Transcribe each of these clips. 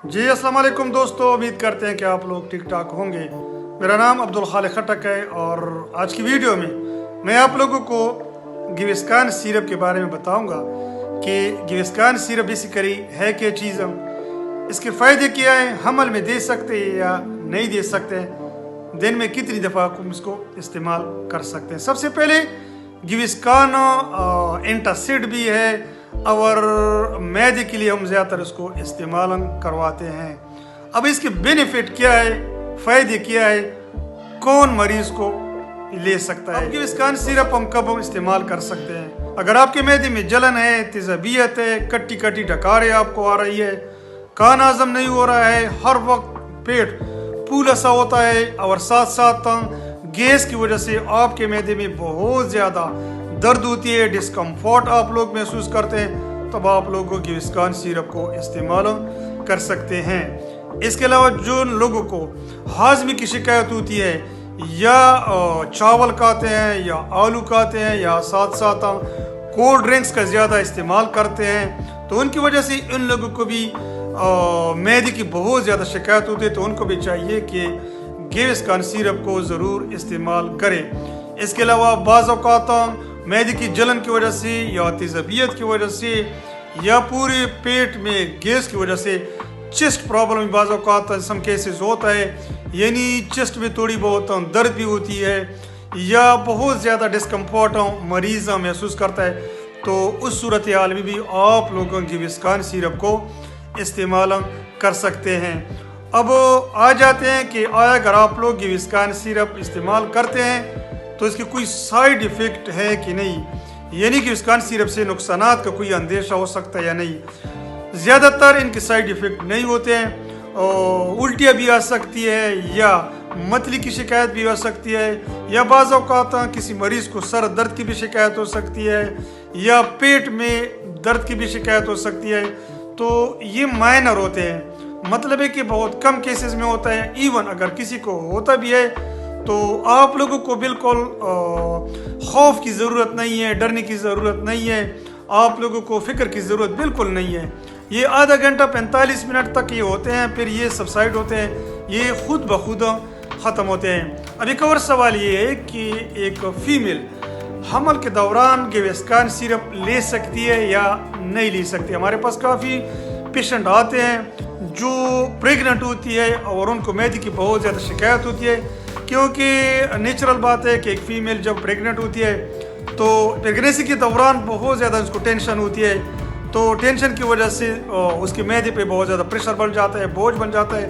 جی السلام علیکم دوستو، امید کرتے ہیں کہ آپ لوگ ٹھیک ٹھاک ہوں گے۔ میرا نام عبدالخالق خٹک ہے اور آج کی ویڈیو میں آپ لوگوں کو گیوسکان سیرپ کے بارے میں بتاؤں گا کہ گیوسکان سیرپ بیسیکلی ہے کیا چیز، اس کے فائدے کیا ہیں، حمل میں دے سکتے ہیں یا نہیں دے سکتے ہیں، دن میں کتنی دفعہ اس کو استعمال کر سکتے ہیں۔ سب سے پہلے گیوسکان اینٹاسڈ بھی ہے اور معدے کے لیے ہم زیادہ تر اس کو استعمال کرواتے ہیں۔ اب اس کے بینیفٹ کیا ہے، فائدے کیا ہے، کون مریض کو لے سکتا ہے۔ اب گیوسکان سیرپ ہم کب استعمال کر سکتے ہیں؟ اگر آپ کے معدے میں جلن ہے، تیزابیت ہے، کٹی کٹی ڈکاریں آپ کو آ رہی ہے، کھانا ہضم نہیں ہو رہا ہے، ہر وقت پیٹ پھولا سا ہوتا ہے اور ساتھ ساتھ گیس کی وجہ سے آپ کے معدے میں بہت زیادہ درد ہوتی ہے، ڈسکمفورٹ آپ لوگ محسوس کرتے ہیں، تب آپ لوگوں گیوسکان سیرپ کو استعمال کر سکتے ہیں۔ اس کے علاوہ جو لوگوں کو ہاضمے کی شکایت ہوتی ہے، یا چاول کھاتے ہیں یا آلو کھاتے ہیں یا ساتھ ساتھ کولڈ ڈرنکس کا زیادہ استعمال کرتے ہیں، تو ان کی وجہ سے ان لوگوں کو بھی معدے کی بہت زیادہ شکایت ہوتی ہے، تو ان کو بھی چاہیے کہ گیوسکان سیرپ کو ضرور استعمال کریں۔ اس کے علاوہ بعض اوقات معدے کی جلن کی وجہ سے یا تیزابیت کی وجہ سے یا پورے پیٹ میں گیس کی وجہ سے چسٹ پرابلم بعض اوقات سم کیسز ہوتا ہے، یعنی چسٹ میں تھوڑی بہت درد بھی ہوتی ہے یا بہت زیادہ ڈسکمفورٹ مریض محسوس کرتا ہے، تو اس صورتحال میں بھی آپ لوگوں گیوسکان سیرپ کو استعمال کر سکتے ہیں۔ اب آ جاتے ہیں کہ اگر آپ لوگ گیوسکان سیرپ استعمال کرتے ہیں تو اس کی کوئی سائیڈ ایفیکٹ ہے کہ نہیں، یعنی گیوسکان سیرپ سے نقصانات کا کوئی اندیشہ ہو سکتا ہے یا نہیں۔ زیادہ تر ان کے سائیڈ ایفیکٹ نہیں ہوتے ہیں، الٹیاں بھی آ سکتی ہے یا متلی کی شکایت بھی ہو سکتی ہے، یا بعض اوقات کسی مریض کو سر درد کی بھی شکایت ہو سکتی ہے یا پیٹ میں درد کی بھی شکایت ہو سکتی ہے، تو یہ مائنر ہوتے ہیں، مطلب ہے کہ بہت کم کیسز میں ہوتا ہے۔ ایون اگر کسی کو ہوتا بھی ہے تو آپ لوگوں کو بالکل خوف کی ضرورت نہیں ہے، ڈرنے کی ضرورت نہیں ہے، آپ لوگوں کو فکر کی ضرورت بالکل نہیں ہے۔ یہ آدھا گھنٹہ 45 منٹ تک یہ ہوتے ہیں، پھر یہ سبسائڈ ہوتے ہیں، یہ خود بخود ختم ہوتے ہیں۔ اب ایک اور سوال یہ ہے کہ ایک فیمیل حمل کے دوران گیوسکان سیرپ لے سکتی ہے یا نہیں لے سکتی؟ ہمارے پاس کافی پیشنٹ آتے ہیں جو پریگننٹ ہوتی ہے اور ان کو معدے کی بہت زیادہ شکایت ہوتی ہے، کیونکہ نیچرل بات ہے کہ ایک فیمیل جب پریگننٹ ہوتی ہے تو پریگننسی کے دوران بہت زیادہ اس کو ٹینشن ہوتی ہے، تو ٹینشن کی وجہ سے اس کے معدے پہ بہت زیادہ پریشر بن جاتا ہے، بوجھ بن جاتا ہے،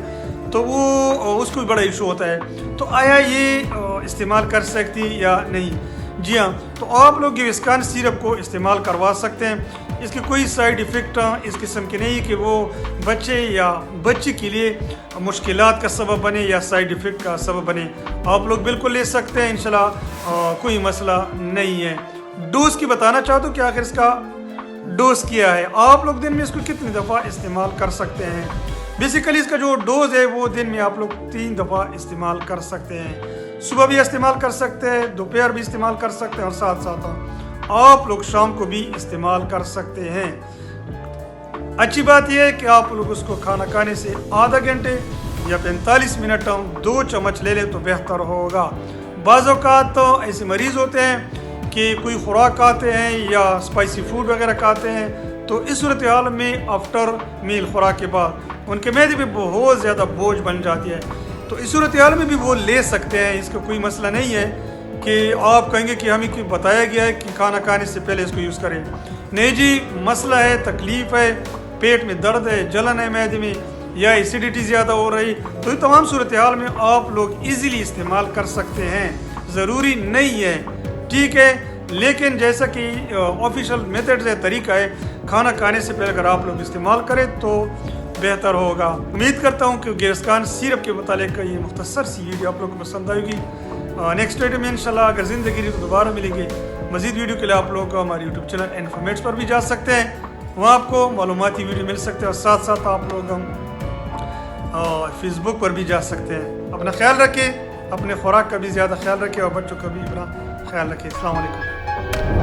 تو وہ اس کو بھی بڑا ایشو ہوتا ہے۔ تو آیا یہ استعمال کر سکتی یا نہیں؟ جی ہاں، تو آپ لوگ گیوسکان سیرپ کو استعمال کروا سکتے ہیں۔ اس کے کوئی سائیڈ ایفیکٹ اس قسم کے نہیں کہ وہ بچے یا بچی کے لیے مشکلات کا سبب بنے یا سائیڈ ایفیکٹ کا سبب بنے، آپ لوگ بالکل لے سکتے ہیں، انشاءاللہ کوئی مسئلہ نہیں ہے۔ ڈوز کی بتانا چاہتا ہوں کہ آخر اس کا ڈوز کیا ہے، آپ لوگ دن میں اس کو کتنی دفعہ استعمال کر سکتے ہیں۔ بیسیکلی اس کا جو ڈوز ہے وہ دن میں آپ لوگ 3 دفعہ استعمال کر سکتے ہیں، صبح بھی استعمال کر سکتے ہیں، دوپہر بھی استعمال کر سکتے ہیں، اور ساتھ ساتھ آپ لوگ شام کو بھی استعمال کر سکتے ہیں۔ اچھی بات یہ ہے کہ آپ لوگ اس کو کھانا کھانے سے آدھا گھنٹے یا 45 منٹ 2 چمچ لے لیں تو بہتر ہوگا۔ بعض اوقات ایسے مریض ہوتے ہیں کہ کوئی خوراک کھاتے ہیں یا اسپائسی فوڈ وغیرہ کھاتے ہیں، تو اس صورتحال میں آفٹر میل خوراک کے بعد ان کے معدے پہ بہت زیادہ بوجھ بن جاتی ہے، تو اس صورتحال میں بھی وہ لے سکتے ہیں، اس کا کوئی مسئلہ نہیں ہے کہ آپ کہیں گے کہ ہمیں کوئی بتایا گیا ہے کہ کھانا کھانے سے پہلے اس کو یوز کریں۔ نہیں جی، مسئلہ ہے، تکلیف ہے، پیٹ میں درد ہے، جلن ہے معدے میں یا ایسیڈیٹی زیادہ ہو رہی، تو یہ تمام صورتحال میں آپ لوگ ایزیلی استعمال کر سکتے ہیں، ضروری نہیں ہے، ٹھیک ہے۔ لیکن جیسا کہ آفیشیل میتھڈ ہے، طریقہ ہے، کھانا کھانے سے پہلے اگر آپ لوگ استعمال کریں تو بہتر ہوگا۔ امید کرتا ہوں کہ گیوسکان سیرپ کے متعلق یہ مختصر سی ویڈیو آپ لوگوں کو پسند آئے گی۔ نیکسٹ ویڈیو میں انشاءاللہ اگر زندگی تو دوبارہ ملیں گے۔ مزید ویڈیو کے لیے آپ لوگ ہمارے یوٹیوب چینل انفارمیٹس پر بھی جا سکتے ہیں، وہاں آپ کو معلوماتی ویڈیو مل سکتے ہیں، اور ساتھ ساتھ آپ لوگ فیس بک پر بھی جا سکتے ہیں۔ اپنا خیال رکھیں، اپنے خوراک کا بھی زیادہ خیال رکھیں اور بچوں کا بھی اپنا خیال رکھیں۔ السلام علیکم۔